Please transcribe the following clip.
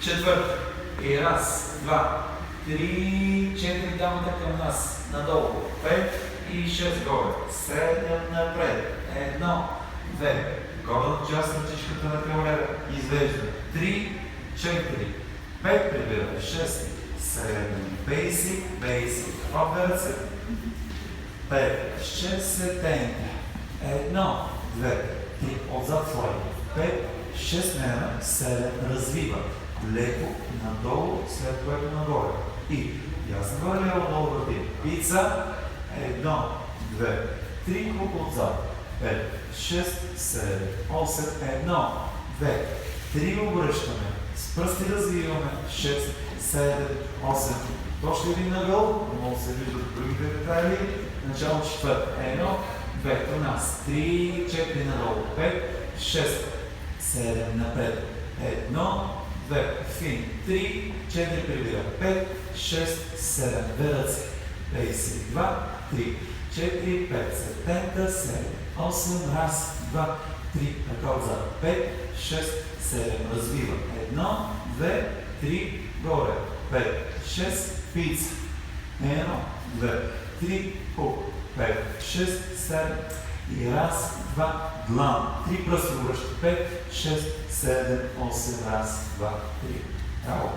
четвърти. И раз, два, три, четири, дамата към нас, надолу, 5 и 6 горе, 7 напред, 1, 2, горната част на чишката на крилева, извежда, 3, 4, 5 прибира, 6, 7, basic, обе ръце, 5, 6 сетенка, 1, 2, 3, отзад слайда, 5, 6 нема, 7, развива, леко надолу, след което нагоре. И ясно горе, лево, долу върти. Пица, 1, 2, 3, куп отзад, 5, 6, 7, 8, 1, 2, 3 обръщаме, с пръсти развиваме, 6, 7, 8, то ще ви нагъл, но може да се виждат другите детайли, начало четвърта, 1, 2, при нас, 3, 4 надолу, 5, 6, 7 напред, 1, 2, фин, 3, 4 прибира, 5, 6, 7, две ръце, бейси, 2, 3, 4, 5, сетента, 7, 8, раз, 2, 3, ръка отзад, 5, 6, 7, развива, 1, 2, 3, горе, 5, 6, пица, 1, 2, 3, куп, 5, 6, 7, и раз, 2, длан, 3 пръста връща, 5, 6, 7, 8, раз, 2, 3. Браво!